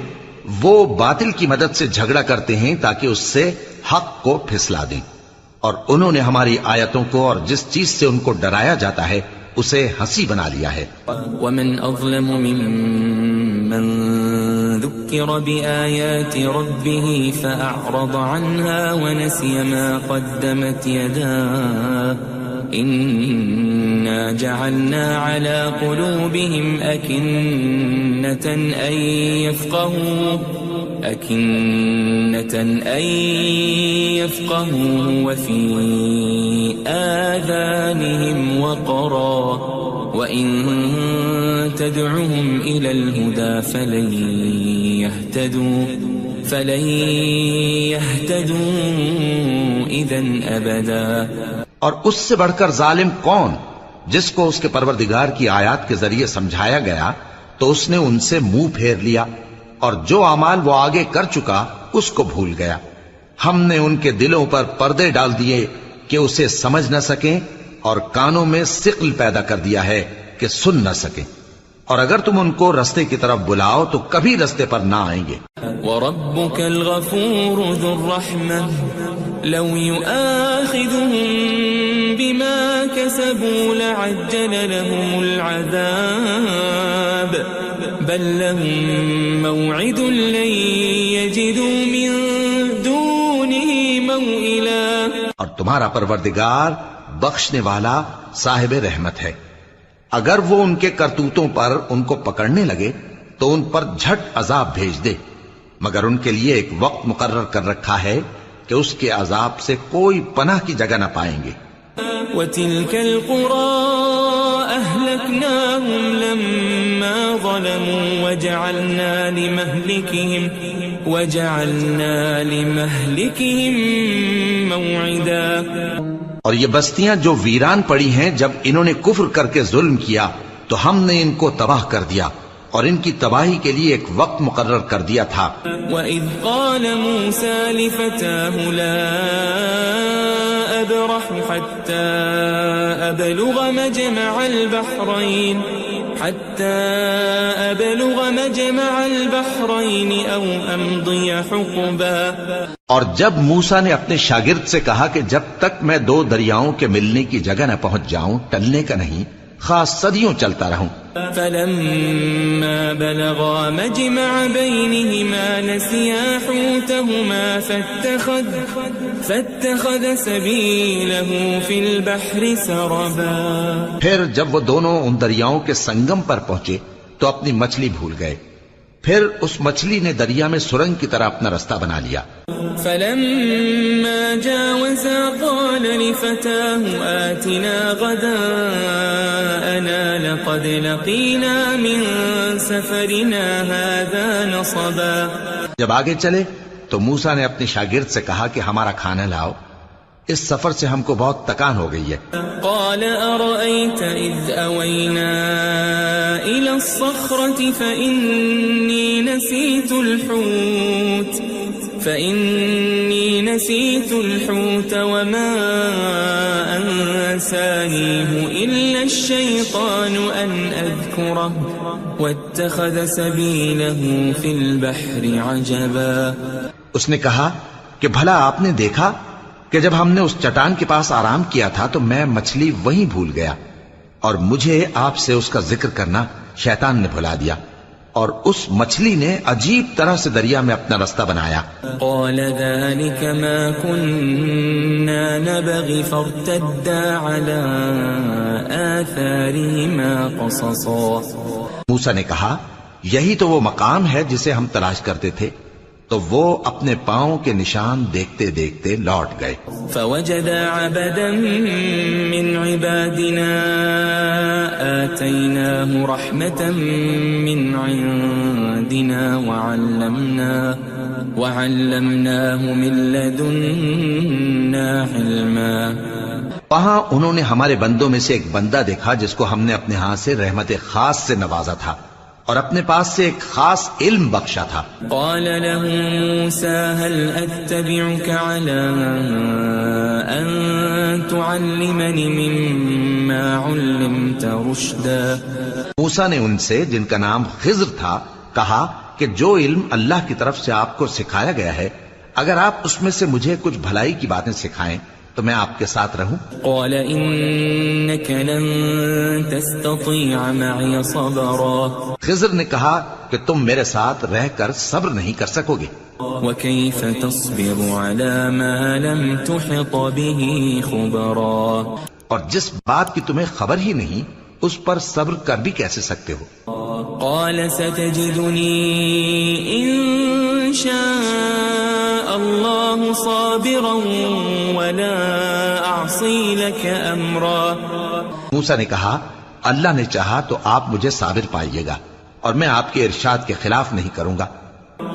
وہ باطل کی مدد سے جھگڑا کرتے ہیں تاکہ اس سے حق کو پھسلا دیں. اور انہوں نے ہماری آیتوں کو اور جس چیز سے ان کو ڈرایا جاتا ہے اسے ہنسی بنا لیا ہے. ومن أظلم ممن ذكر بآيات ربه فأعرض عنها ونسي ما قدمت يداه إنا جعلنا على قلوبهم أكنة أن يفقهوا وفي آذانهم وقرا وإن تدعهم إلى الهدى فلن يهتدوا إذا أبدا. اور اس سے بڑھ کر ظالم کون جس کو اس کے پروردگار کی آیات کے ذریعے سمجھایا گیا تو اس نے ان سے منہ پھیر لیا اور جو اعمال وہ آگے کر چکا اس کو بھول گیا. ہم نے ان کے دلوں پر پردے ڈال دیے کہ اسے سمجھ نہ سکیں اور کانوں میں ثقل پیدا کر دیا ہے کہ سن نہ سکیں. اور اگر تم ان کو رستے کی طرف بلاؤ تو کبھی رستے پر نہ آئیں گے. وَرَبُّكَ الْغَفُورُ ذُو الرَّحْمَةِ لَوْ يُؤَاخِذُهُم بِمَا كَسَبُوا لَعَجَّلَ لَهُمُ الْعَذَابَ بَل لَّهُم مَّوْعِدٌ لَّن يَجِدُوا مِن دُونِهِ مَوْئِلًا. اور تمہارا پروردگار بخشنے والا صاحب رحمت ہے. اگر وہ ان کے کرتوتوں پر ان کو پکڑنے لگے تو ان پر جھٹ عذاب بھیج دے مگر ان کے لیے ایک وقت مقرر کر رکھا ہے کہ اس کے عذاب سے کوئی پناہ کی جگہ نہ پائیں گے. وَتِلْكَ الْقُرَىٰ أَهْلَكْنَاهُمْ لَمَّا ظَلَمُوا وَجَعَلْنَا لِمَهْلِكِهِمْ مَوْعِدًا. اور یہ بستیاں جو ویران پڑی ہیں جب انہوں نے کفر کر کے ظلم کیا تو ہم نے ان کو تباہ کر دیا اور ان کی تباہی کے لیے ایک وقت مقرر کر دیا تھا. وَإِذْ قَالَ مُوسَى لِفَتَاهُ لَا أَبْرَحُ حَتَّى أَبْلُغَ مَجْمَعَ الْبَحْرَيْنِ أَوْ أَمْضِيَ حُقُبًا. اور جب موسیٰ نے اپنے شاگرد سے کہا کہ جب تک میں دو دریاؤں کے ملنے کی جگہ نہ پہنچ جاؤں ٹلنے کا نہیں خاص صدیوں چلتا رہوں. فَلَمَّا بَلَغَا مَجْمَعَ بَيْنِهِمَا نَسِيَا حُوتَهُمَا فَاتَّخَذَ سَبِيلَهُ فِي الْبَحْرِ سَرَبًا. پھر جب وہ دونوں ان دریاؤں کے سنگم پر پہنچے تو اپنی مچھلی بھول گئے. پھر اس مچھلی نے دریا میں سرنگ کی طرح اپنا رستہ بنا لیا. فَلَمَّا جَاوَزَا قَالَ لِفَتَاهُ آتِنَا غَدَاءَنَا لَقَدْ لَقِينَا مِن سَفَرِنَا هَذَا نَصَبًا. جب آگے چلے تو موسیٰ نے اپنے شاگرد سے کہا کہ ہمارا کھانا لاؤ اس سفر سے ہم کو بہت تکان ہو گئی ہے. قال أرأيت إذ أوينا إلى الصخرة فإني نسيت الحوت وما أنسانيه إلا الشيطان أن أذكره واتخذ سبيله في البحر عجبا. اس نے کہا کہ بھلا آپ نے دیکھا کہ جب ہم نے اس چٹان کے پاس آرام کیا تھا تو میں مچھلی وہیں بھول گیا اور مجھے آپ سے اس کا ذکر کرنا شیطان نے بھلا دیا اور اس مچھلی نے عجیب طرح سے دریا میں اپنا رستہ بنایا. قال ذلك ما كنا نبغي فارتدا على آثارهما قصصا. موسیٰ نے کہا یہی تو وہ مقام ہے جسے ہم تلاش کرتے تھے. تو وہ اپنے پاؤں کے نشان دیکھتے دیکھتے لوٹ گئے. فوجد عبدا من عبادنا آتيناه رحمة من عندنا وعلمناه من لدنا علما. وہاں انہوں نے ہمارے بندوں میں سے ایک بندہ دیکھا جس کو ہم نے اپنے ہاتھ سے رحمت خاص سے نوازا تھا اور اپنے پاس سے ایک خاص علم بخشا تھا. قال له موسى هل أتبعك على أن تعلمني مما علمت رشدا. موسیٰ نے ان سے جن کا نام خضر تھا کہا کہ جو علم اللہ کی طرف سے آپ کو سکھایا گیا ہے اگر آپ اس میں سے مجھے کچھ بھلائی کی باتیں سکھائیں تو میں آپ کے ساتھ رہوں. قال إنك لن تستطيع معي صبرا. خضر نے کہا کہ تم میرے ساتھ رہ کر صبر نہیں کر سکو گے. وكيف تصبر على ما لم تحط به خبرا. اور جس بات کی تمہیں خبر ہی نہیں اس پر صبر کر بھی کیسے سکتے ہو. قال ستجدني إن شاء الله صابرا ولا أعصي لك أمرا. موسیٰ نے کہا اللہ نے چاہا تو آپ مجھے صابر پائیے گا اور میں آپ کے ارشاد کے خلاف نہیں کروں گا.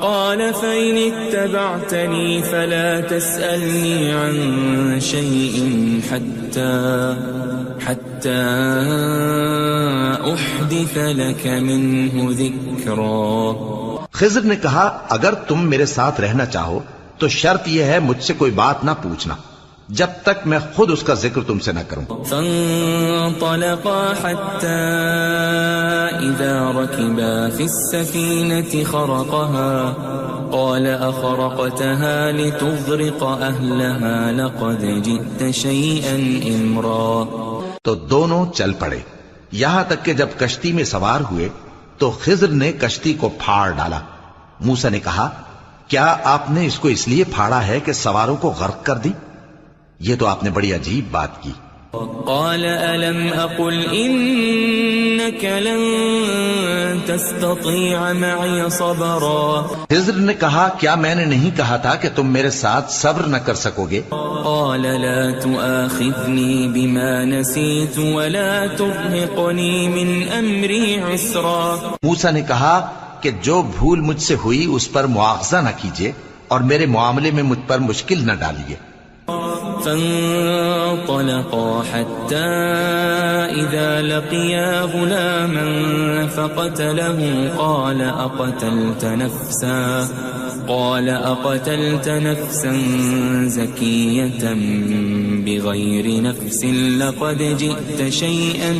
قال فإن اتبعتني فلا تسألني عن شيء حتى أحدث لك منه ذكرا. خضر نے کہا اگر تم میرے ساتھ رہنا چاہو تو شرط یہ ہے مجھ سے کوئی بات نہ پوچھنا جب تک میں خود اس کا ذکر تم سے نہ کروں. فانطلقا حتى إذا ركبا في السفينة خرقها قال أخرقتها لتغرق أهلها لقد جئت شيئا إمرا. تو دونوں چل پڑے یہاں تک کہ جب کشتی میں سوار ہوئے تو خضر نے کشتی کو پھاڑ ڈالا. موسیٰ نے کہا کیا آپ نے اس کو اس لیے پھاڑا ہے کہ سواروں کو غرق کر دی؟ یہ تو آپ نے بڑی عجیب بات کی. قال ألم أقل إنك لن تستطيع معي صبرا. خضر نے کہا کیا میں نے نہیں کہا تھا کہ تم میرے ساتھ صبر نہ کر سکو گے؟ قال لا تؤاخذني بما نسيت ولا ترهقني من أمري عسرا. موسیٰ نے کہا کہ جو بھول مجھ سے ہوئی اس پر مواخذہ نہ کیجیے اور میرے معاملے میں مجھ پر مشکل نہ ڈالیے. فانطلقا حتى إذا لقيا غلاما فقتله قال أقتلت نفسا زكية بغير نفس لقد جئت شيئا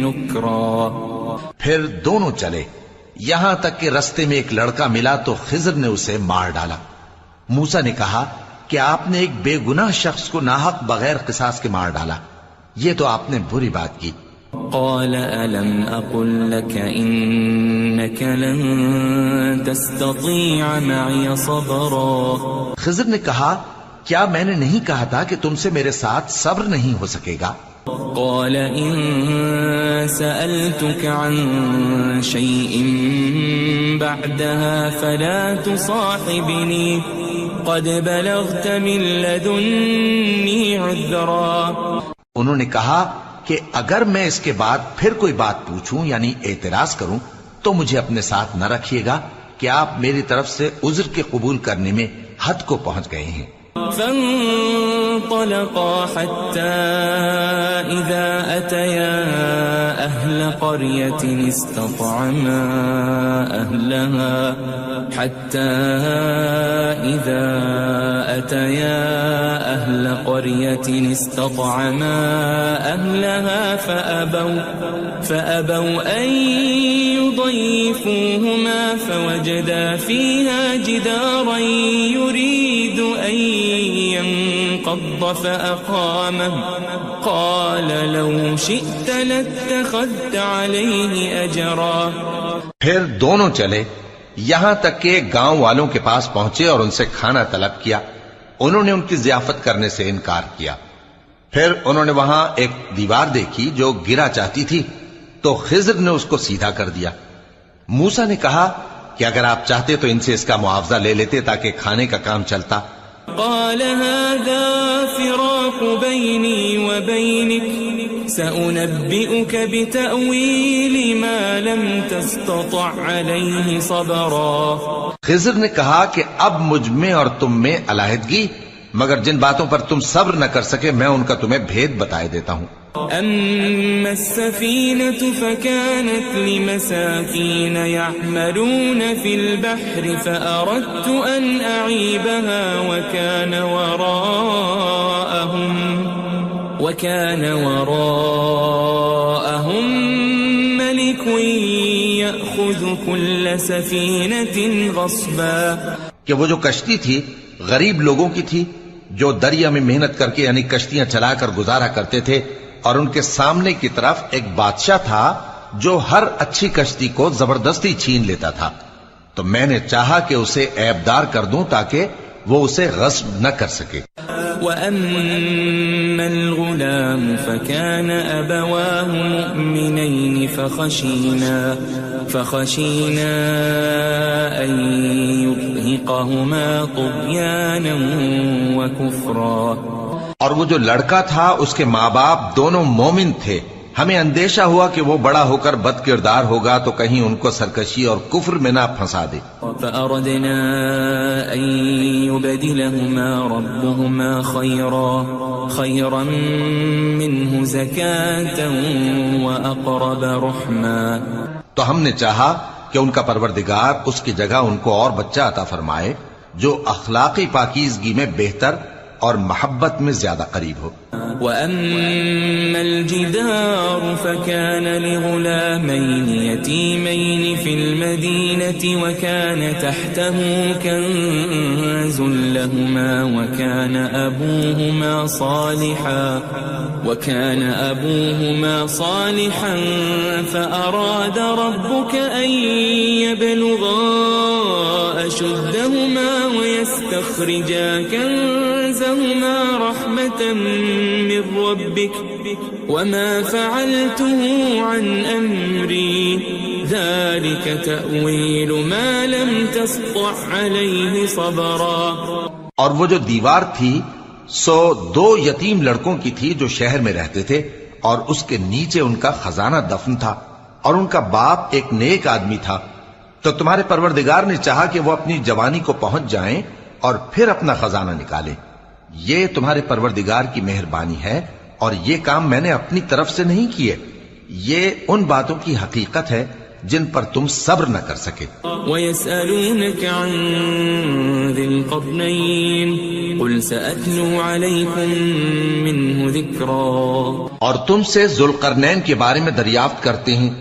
نكرا. پھر دونوں چلے یہاں تک کہ رستے میں ایک لڑکا ملا تو خضر نے اسے مار ڈالا. موسیٰ نے کہا کہ آپ نے ایک بے گناہ شخص کو ناحق بغیر قصاص کے مار ڈالا. یہ تو آپ نے بری بات کی. قال ألم أقل لك إنك لن تستطيع معي صبرا. خضر نے کہا کیا میں نے نہیں کہا تھا کہ تم سے میرے ساتھ صبر نہیں ہو سکے گا؟ قال إن سألتك عن شيء بعدها فلا تصاحبني قد بلغت من لدني عذرا. انہوں نے کہا کہ اگر میں اس کے بعد پھر کوئی بات پوچھوں یعنی اعتراض کروں تو مجھے اپنے ساتھ نہ رکھیے گا کہ آپ میری طرف سے عذر کے قبول کرنے میں حد کو پہنچ گئے ہیں. فانطلقا حتى إذا أتيا أهل قرية استطعما أهلها أهل قرية استطعما أهلها فأبوا أن يضيفوهما فوجدا فيها جدارا يريد أن ينقض فأقامه قال لو شئت لاتخذت عليه أجرا. پھر دونوں چلے یہاں تک کہ گاؤں والوں کے پاس پہنچے اور ان سے کھانا طلب کیا. انہوں نے ان کی ضیافت کرنے سے انکار کیا. پھر انہوں نے وہاں ایک دیوار دیکھی جو گرا چاہتی تھی تو خضر نے اس کو سیدھا کر دیا. موسیٰ نے کہا کہ اگر آپ چاہتے تو ان سے اس کا معاوضہ لے لیتے تاکہ کھانے کا کام چلتا. قال هذا فراق بيني وبينك سأنبئك بتأويل ما لم تستطع عليه صبرا. خضر نے کہا کہ اب مجھ میں اور تم میں علیحدگی، مگر جن باتوں پر تم صبر نہ کر سکے میں ان کا تمہیں بھید بتائے دیتا ہوں. أما السفينة فكانت لمساكين يعملون في البحر فأردت أن أعيبها وكان وراءهم ملك يأخذ كل سفينة غصبا. کہ وہ جو کشتی تھی غریب لوگوں کی تھی جو دریا میں محنت کر کے یعنی کشتیاں چلا کر گزارا کرتے تھے، اور ان کے سامنے کی طرف ایک بادشاہ تھا جو ہر اچھی کشتی کو زبردستی چھین لیتا تھا. تو میں نے چاہا کہ اسے عیبدار کر دوں تاکہ وہ اسے غصب نہ کر سکے. وَأَمَّا الْغُلَامُ فَكَانَ أَبَوَاهُ مُؤْمِنَيْنِ فَخَشِينَا أَن يُرْهِقَهُمَا طُغْيَانًا وَكُفْرًا. اور وہ جو لڑکا تھا اس کے ماں باپ دونوں مومن تھے، ہمیں اندیشہ ہوا کہ وہ بڑا ہو کر بد کردار ہوگا تو کہیں ان کو سرکشی اور کفر میں نہ پھنسا دے. فأردنا أن يبدلهما ربهما خيرا منه زكاة وأقرب رحما. تو ہم نے چاہا کہ ان کا پروردگار اس کی جگہ ان کو اور بچہ عطا فرمائے جو اخلاقی پاکیزگی میں بہتر اور محبت میں زیادہ قریب ہو. وَأَمَّا الْجِدَارُ فَكَانَ لِغُلَامَيْنِ يَتِيمَيْنِ فِي الْمَدِينَةِ وَكَانَ تَحْتَهُ كَنْزٌ لَهُمَا وَكَانَ أَبُوهُمَا صَالِحًا فَأَرَادَ رَبُّكَ أَنْ يَبْلُغَا أَشُدَّهُمَا وَيَسْتَخْرِجَا كَنْزَهُمَا رَحْمَةً من ربك وما فعلته عن أمري ذلك تأويل ما لم تسطع عليه صبرا. اور وہ جو دیوار تھی سو 2 یتیم لڑکوں کی تھی جو شہر میں رہتے تھے اور اس کے نیچے ان کا خزانہ دفن تھا اور ان کا باپ ایک نیک آدمی تھا. تو تمہارے پروردگار نے چاہا کہ وہ اپنی جوانی کو پہنچ جائیں اور پھر اپنا خزانہ نکالے. یہ تمہارے پروردگار کی مہربانی ہے اور یہ کام میں نے اپنی طرف سے نہیں کیے. یہ ان باتوں کی حقیقت ہے جن پر تم صبر نہ کر سکے. وَيَسْأَلُونَكَ عَنْ ذِي الْقَرْنَيْنِ قُلْ سَأَتْلُو عَلَيْكُمْ مِنْهُ ذِكْرًا. اور تم سے ذوالقرنین کے بارے میں دریافت کرتے ہیں،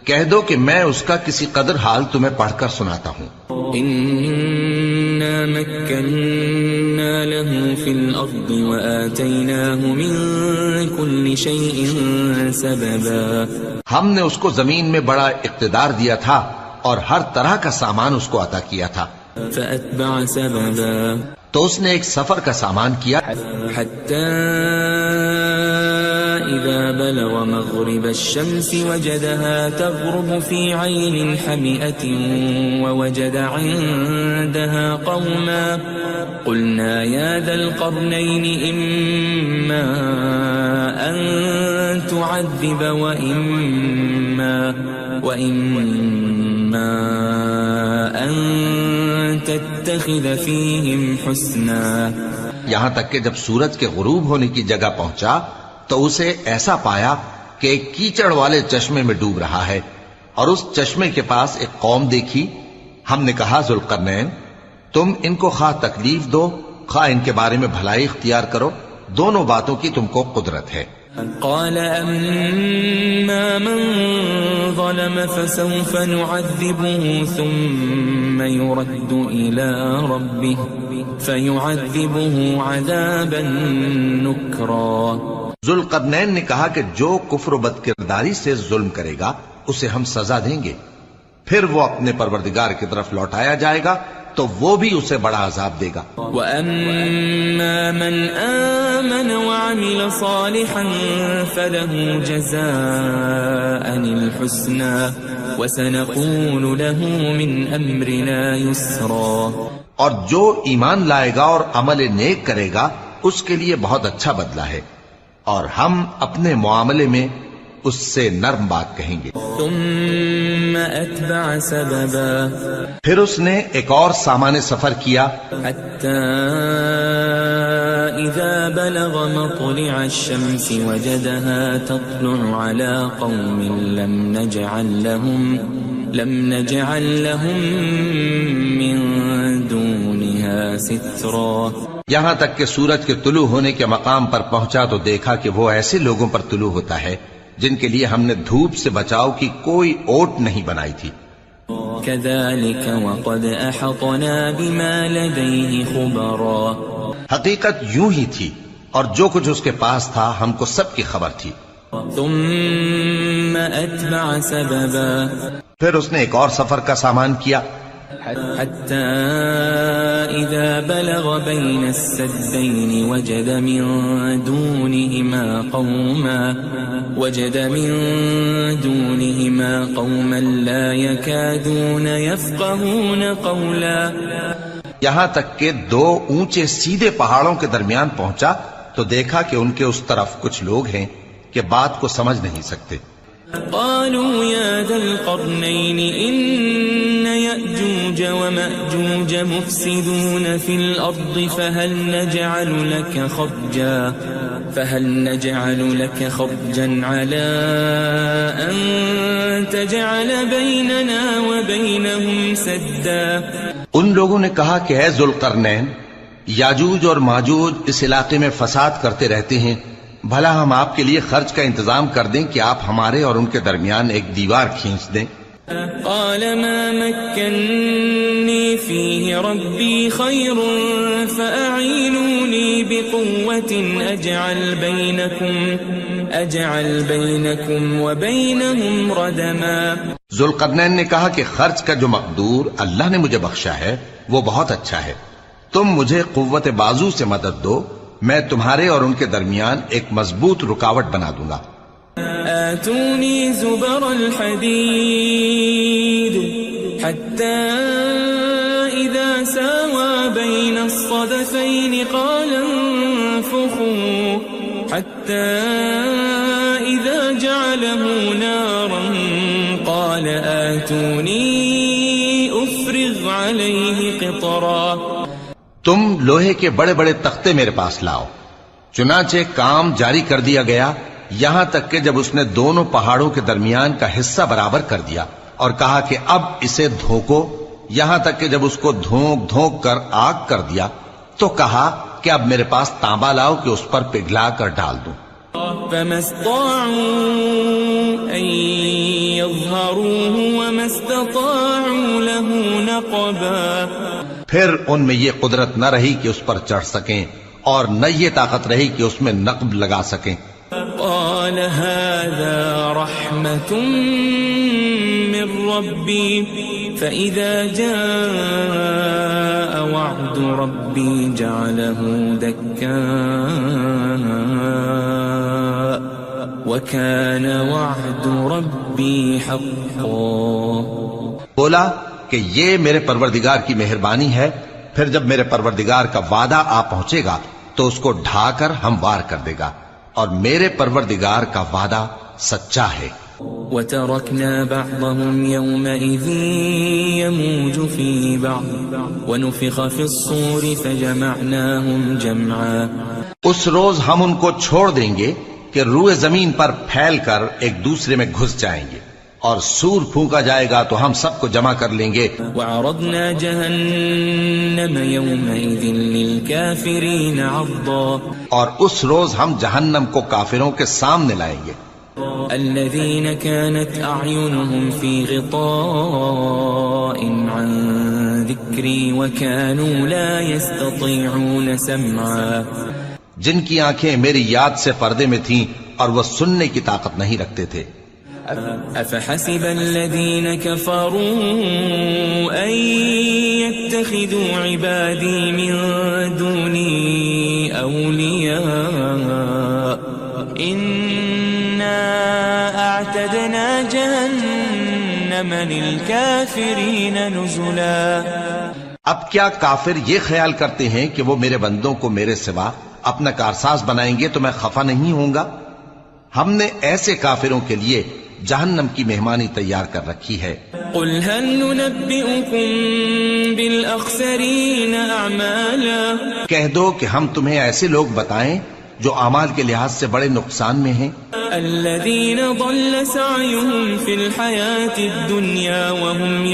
کہہ دو کہ میں اس کا کسی قدر حال تمہیں پڑھ کر سناتا ہوں. إِنَّا مَكَّنَّا لَهُ فِي الْأَرْضِ وَآتَيْنَاهُ مِنْ كُلِّ شَيْءٍ سَبَبًا. ہم نے اس کو زمین میں بڑا اقتدار دیا تھا اور ہر طرح کا سامان اس کو عطا کیا تھا. فَأَتْبَعَ سَبَبًا. تو اس نے ایک سفر کا سامان کیا حَتَّى إِذَا بَلَغَ مَغْرِبَ الشَّمْسِ وَجَدَهَا تَغْرُبُ فِي عَيْنٍ حَمِئَةٍ وَوَجَدَ عِندَهَا قَوْمًا قُلْنَا يَا ذَا الْقَرْنَيْنِ إِمَّا أَن تُعَذِّبَ وَإِمَّا أَن تَتَّخِذَ فِيهِمْ حُسْنًا. یہاں تک کہ جب سورج کے غروب ہونے کی جگہ پہنچا تو اسے ایسا پایا کہ ایک کیچڑ والے چشمے میں ڈوب رہا ہے اور اس چشمے کے پاس ایک قوم دیکھی. ہم نے کہا ذوالقرنین تم ان کو خواہ تکلیف دو خواہ ان کے بارے میں بھلائی اختیار کرو، دونوں باتوں کی تم کو قدرت ہے۔ قال أما من ظلم فسوف نعذبه ثم يرد إلى ربه فيعذبه عذابا نكرا۔ ذوالقرنین نے کہا کہ جو کفر و بد کرداری سے ظلم کرے گا اسے ہم سزا دیں گے، پھر وہ اپنے پروردگار کی طرف لوٹایا جائے گا تو وہ بھی اسے بڑا عذاب دے گا۔ وَأَمَّا مَنْ آمَنَ وَعَمِلَ صَالِحًا فَلَهُ جَزَاءً الْحُسْنَى وَسَنَقُولُ لَهُ مِنْ أَمْرِنَا يُسْرًا۔ اور جو ایمان لائے گا اور عمل نیک کرے گا اس کے لیے بہت اچھا بدلہ ہے، اور ہم اپنے معاملے میں اس سے نرم بات کہیں گے۔ ثم أتبع سببا، پھر اس نے ایک اور سامان سفر کیا، حتى إذا بلغ مطلع الشمس وجدها تطلع على قوم لم نجعل لهم من دونها سترا۔ یہاں تک کہ سورج کے طلوع ہونے کے مقام پر پہنچا تو دیکھا کہ وہ ایسے لوگوں پر طلوع ہوتا ہے جن کے لیے ہم نے دھوپ سے بچاؤ کی کوئی اوٹ نہیں بنائی تھی۔ كذلك وقد أحطنا بما لديه خبرا، حقیقت یوں ہی تھی اور جو کچھ اس کے پاس تھا ہم کو سب کی خبر تھی۔ ثم أتبع سببا، پھر اس نے ایک اور سفر کا سامان کیا، حتى إذا بلغ بين السدين وجد من دونهما قوما لا يكادون يفقهون قولا۔ یہاں تک کہ دو اونچے سیدھے پہاڑوں کے درمیان پہنچا تو دیکھا کہ ان کے اس طرف کچھ لوگ ہیں کہ بات کو سمجھ نہیں سکتے۔ قالوا يا ذا القرنين إن يأجوج ومأجوج مفسدون في الأرض فهل نجعل لك خرجا على أن تجعل بيننا وبينهم سدا۔ ان لوگوں نے کہا کہ اے ذوالقرنین، یاجوج اور ماجوج اس علاقے میں فساد کرتے رہتے ہیں، بھلا ہم آپ کے لیے خرچ کا انتظام کر دیں کہ آپ ہمارے اور ان کے درمیان ایک دیوار کھینچ دیں۔ قال ما مكنني فيه ربي خير فأعينوني بقوة أجعل بينكم وبينهم ردما۔ ذوالقرنین نے کہا کہ خرچ کا جو مقدور اللہ نے مجھے بخشا ہے وہ بہت اچھا ہے، تم مجھے قوت بازو سے مدد دو، میں تمہارے اور ان کے درمیان ایک مضبوط رکاوٹ بنا دوں گا۔ آتوني زبر الحديد حتى إذا ساوى بين الصدفين قال انفخوا حتى إذا جعله نارا قال آتوني أفرغ عليه قطرا۔ تم لوہے کے بڑے بڑے تختے میرے پاس لاؤ۔ چنانچہ کام جاری کر دیا گیا یہاں تک کہ جب اس نے دونوں پہاڑوں کے درمیان کا حصہ برابر کر دیا اور کہا کہ اب اسے دھوکو، یہاں تک کہ جب اس کو دھونک دھونک کر آگ کر دیا تو کہا کہ اب میرے پاس تانبا لاؤ کہ اس پر پگھلا کر ڈال دوں۔ فما استطاعوا أن يظهروه وما استطاعوا له نقبا۔ پھر ان میں یہ قدرت نہ رہی کہ اس پر چڑھ سکیں اور نہ یہ طاقت رہی کہ اس میں نقب لگا سکیں۔ قال هذا رحمة من ربي فإذا جاء وعد ربي جعله دكاء وكان وعد ربي حقا۔ بولا کہ یہ میرے پروردگار کی مہربانی ہے، پھر جب میرے پروردگار کا وعدہ آ پہنچے گا تو اس کو ڈھا کر ہموار کر دے گا، اور میرے پروردگار کا وعدہ سچا ہے۔ وَتَرَكْنَا بَعْضَهُمْ يَوْمَئِذٍ يَمُوجُ فِي بَعْضٍ وَنُفِخَ فِي الصُّورِ فَجَمَعْنَاهُمْ جَمْعًا۔ اس روز ہم ان کو چھوڑ دیں گے کہ روئے زمین پر پھیل کر ایک دوسرے میں گھس جائیں گے، اور سور پھونکا جائے گا تو ہم سب کو جمع کر لیں گے. وعرضنا جهنم يومئذ للكافرين عرضا اور اس روز ہم جہنم کو کافروں کے سامنے لائیں گے. الذين كانت أعينهم في غطاء عن ذكري وكانوا لا يستطيعون سمعا جن کی آنکھیں میری یاد سے پردے میں تھیں اور وہ سننے کی طاقت نہیں رکھتے تھے. أفحسب الذين كفروا أن يتخذوا عبادي من دوني أولياء إنا أعتدنا جهنم للكافرين نزلا. اب کیا کافر یہ خیال کرتے ہیں کہ وہ میرے بندوں کو میرے سوا اپنا کارساز بنائیں گے تو میں خفا نہیں ہوں گا؟ ہم نے ایسے کافروں کے لیے جہنم کی مہمانی تیار کر رکھی ہے. قل هل ننبئكم بالأخسرين أعمالا کہہ دو کہ ہم تمہیں ایسے لوگ بتائیں جو اعمال کے لحاظ سے بڑے نقصان میں ہیں. الذين ضل سعيهم في الحياة الدنيا وهم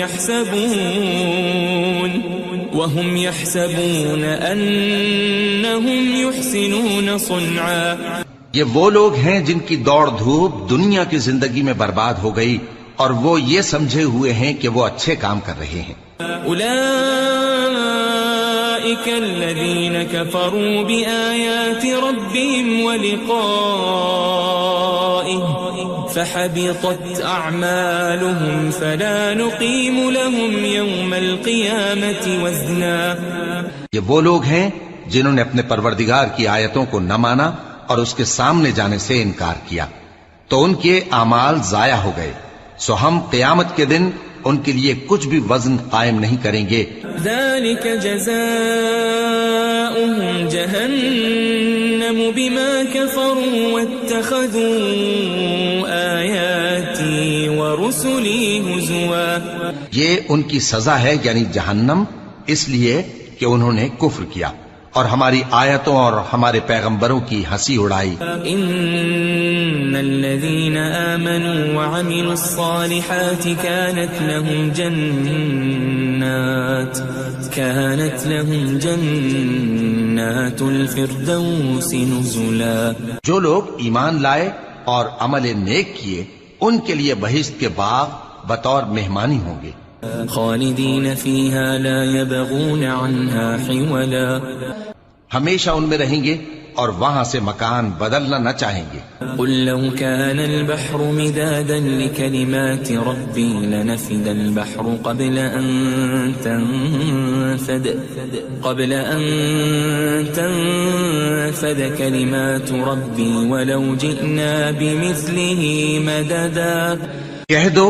يحسبون أنهم يحسنون صنعا. یہ وہ لوگ ہیں جن کی دوڑ دھوپ دنیا کی زندگی میں برباد ہو گئی اور وہ یہ سمجھے ہوئے ہیں کہ وہ اچھے کام کر رہے ہیں. أولئك الذين كفروا بآيات ربهم ولقائه فحبطت أعمالهم فلا نقيم لهم يوم القيامة وزنا. یہ وہ لوگ ہیں جنہوں نے اپنے پروردگار کی آیتوں کو نہ مانا اور اس کے سامنے جانے سے انکار کیا تو ان کے اعمال ضائع ہو گئے، سو ہم قیامت کے دن ان کے لیے کچھ بھی وزن قائم نہیں کریں گے. ذلك جزاؤهم جهنم بما كفروا واتخذوا آياتي ورسلي هزوا. یہ ان کی سزا ہے یعنی جہنم، اس لیے کہ انہوں نے کفر کیا اور ہماری آیتوں اور ہمارے پیغمبروں کی ہنسی اڑائی. ان الذين آمنوا وعملوا الصالحات كانت لهم جنات الفردوس نزلا. جو لوگ ایمان لائے اور عمل نیک کیے ان کے لیے بہشت کے باغ بطور مہمانی ہوں گے. خالدین فیہا لا یبغون عنہا حولا. ہمیشہ ان میں رہیں گے اور وہاں سے مکان بدلنا نہ چاہیں گے. قل لو كان البحر مدادا لكلمات ربي لنفد البحر قبل أن تنفد كلمات ربي ولو جئنا بمثله مددا. کہہ دو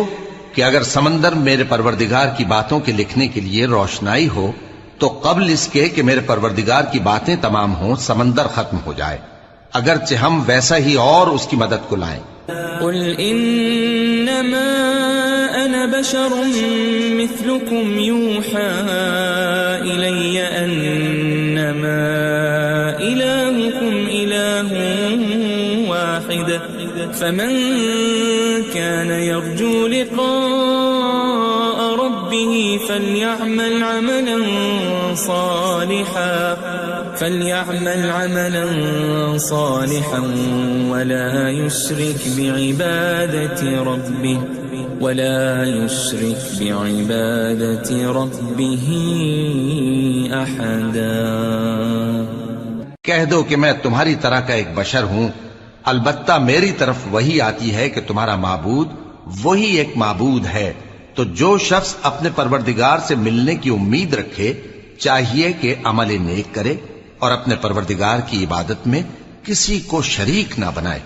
کہ اگر سمندر میرے پروردگار کی باتوں کے لکھنے کے لیے روشنائی ہو تو قبل اس کے کہ میرے پروردگار کی باتیں تمام ہوں سمندر ختم ہو جائے، اگرچہ ہم ویسا ہی اور اس کی مدد کو لائیں. قل انما انا بشر مثلكم يوحى الي انما الهكم اله واحد فمن كان يرجو لقاء ربه فليعمل عملا صالحا ولا يشرك بعبادة ربه أحدا. کہہ دو کہ میں تمہاری طرح کا ایک بشر ہوں، البتہ میری طرف وہی آتی ہے کہ تمہارا معبود وہی ایک معبود ہے. تو جو شخص اپنے پروردگار سے ملنے کی امید رکھے چاہیے کہ عمل نیک کرے اور اپنے پروردگار کی عبادت میں کسی کو شریک نہ بنائے.